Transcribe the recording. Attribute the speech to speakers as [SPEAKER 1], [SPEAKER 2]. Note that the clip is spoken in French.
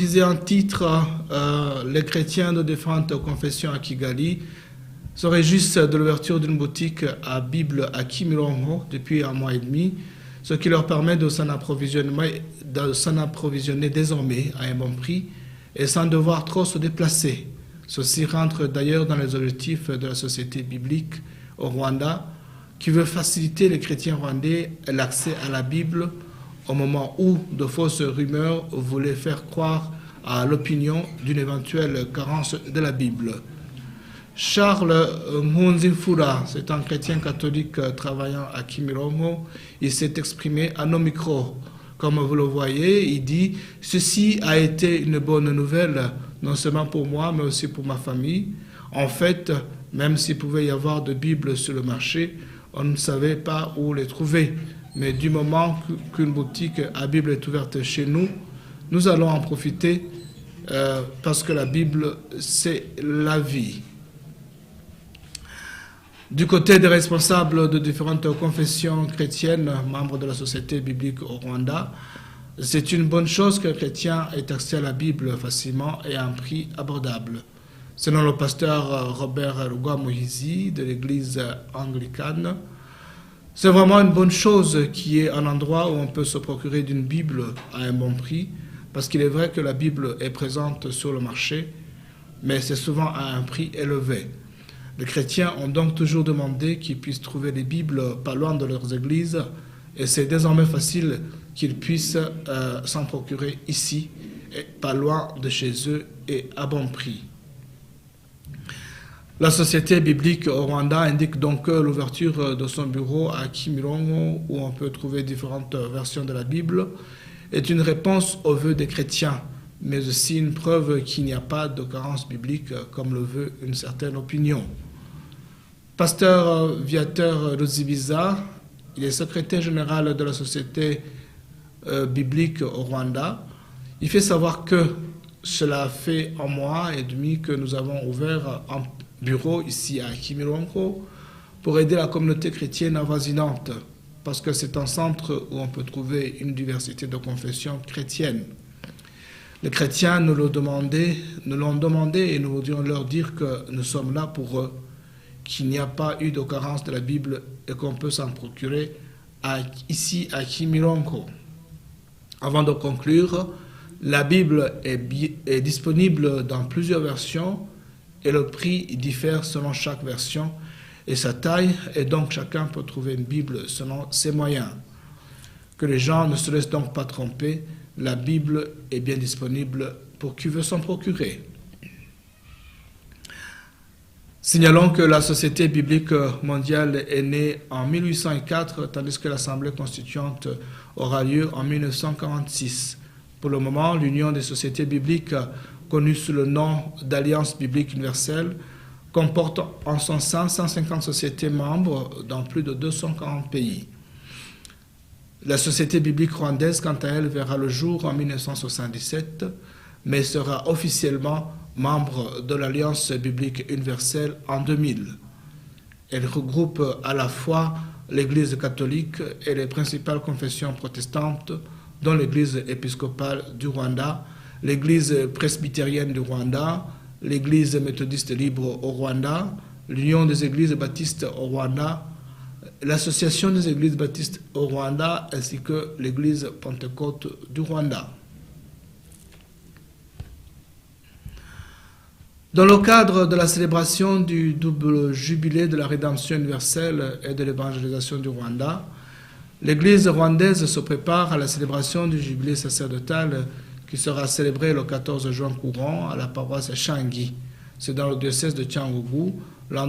[SPEAKER 1] disait un titre, les chrétiens de différentes confessions à Kigali se réjouissent de l'ouverture d'une boutique à Bible à Kimironko depuis un mois et demi, ce qui leur permet de s'en approvisionner désormais à un bon prix et sans devoir trop se déplacer. Ceci rentre d'ailleurs dans les objectifs de la Société biblique au Rwanda, qui veut faciliter les chrétiens rwandais l'accès à la Bible au moment où de fausses rumeurs voulaient faire croire à l'opinion d'une éventuelle carence de la Bible. Charles Nkunzimfura, c'est un chrétien catholique travaillant à Kimironko. Il s'est exprimé à nos micros. Comme vous le voyez, il dit « Ceci a été une bonne nouvelle, non seulement pour moi, mais aussi pour ma famille. En fait, même s'il pouvait y avoir de Bibles sur le marché, on ne savait pas où les trouver. Mais du moment qu'une boutique à Bible est ouverte chez nous, nous allons en profiter parce que la Bible, c'est la vie. » Du côté des responsables de différentes confessions chrétiennes, membres de la Société biblique au Rwanda, c'est une bonne chose qu'un chrétien ait accès à la Bible facilement et à un prix abordable. Selon le pasteur Robert Rugwamuhizi de l'église anglicane, c'est vraiment une bonne chose qu'il y ait un endroit où on peut se procurer d'une Bible à un bon prix, parce qu'il est vrai que la Bible est présente sur le marché, mais c'est souvent à un prix élevé. Les chrétiens ont donc toujours demandé qu'ils puissent trouver des Bibles pas loin de leurs églises, et c'est désormais facile qu'ils puissent s'en procurer ici, et pas loin de chez eux et à bon prix. La Société biblique au Rwanda indique donc que l'ouverture de son bureau à Kimironko, où on peut trouver différentes versions de la Bible, est une réponse aux vœux des chrétiens, mais aussi une preuve qu'il n'y a pas de carence biblique comme le veut une certaine opinion. Pasteur Viateur Ruzibiza, il est secrétaire général de la Société biblique au Rwanda. Il fait savoir que cela fait un mois et demi que nous avons ouvert un bureau ici à Kimironko pour aider la communauté chrétienne avoisinante, parce que c'est un centre où on peut trouver une diversité de confessions chrétiennes. Les chrétiens nous l'ont demandé et nous voudrions leur dire que nous sommes là pour eux, qu'il n'y a pas eu de carence de la Bible et qu'on peut s'en procurer ici à Kimironko. Avant de conclure, la Bible est disponible dans plusieurs versions et le prix diffère selon chaque version et sa taille, et donc chacun peut trouver une Bible selon ses moyens. Que les gens ne se laissent donc pas tromper, la Bible est bien disponible pour qui veut s'en procurer. Signalons que la Société biblique mondiale est née en 1804, tandis que l'Assemblée constituante aura lieu en 1946. Pour le moment, l'Union des sociétés bibliques, connue sous le nom d'Alliance biblique universelle, comporte en son sein 150 sociétés membres dans plus de 240 pays. La Société biblique rwandaise, quant à elle, verra le jour en 1977, mais sera officiellement membre de l'Alliance biblique universelle en 2000. Elle regroupe à la fois l'Église catholique et les principales confessions protestantes, dont l'Église épiscopale du Rwanda, l'Église presbytérienne du Rwanda, l'Église méthodiste libre au Rwanda, l'Union des Églises baptistes au Rwanda, l'Association des Églises baptistes au Rwanda, ainsi que l'Église pentecôte du Rwanda. Dans le cadre de la célébration du double jubilé de la rédemption universelle et de l'évangélisation du Rwanda, l'Église rwandaise se prépare à la célébration du jubilé sacerdotal qui sera célébré le 14 juin courant à la paroisse Shangi. C'est dans le diocèse de Cyangugu, l'endroit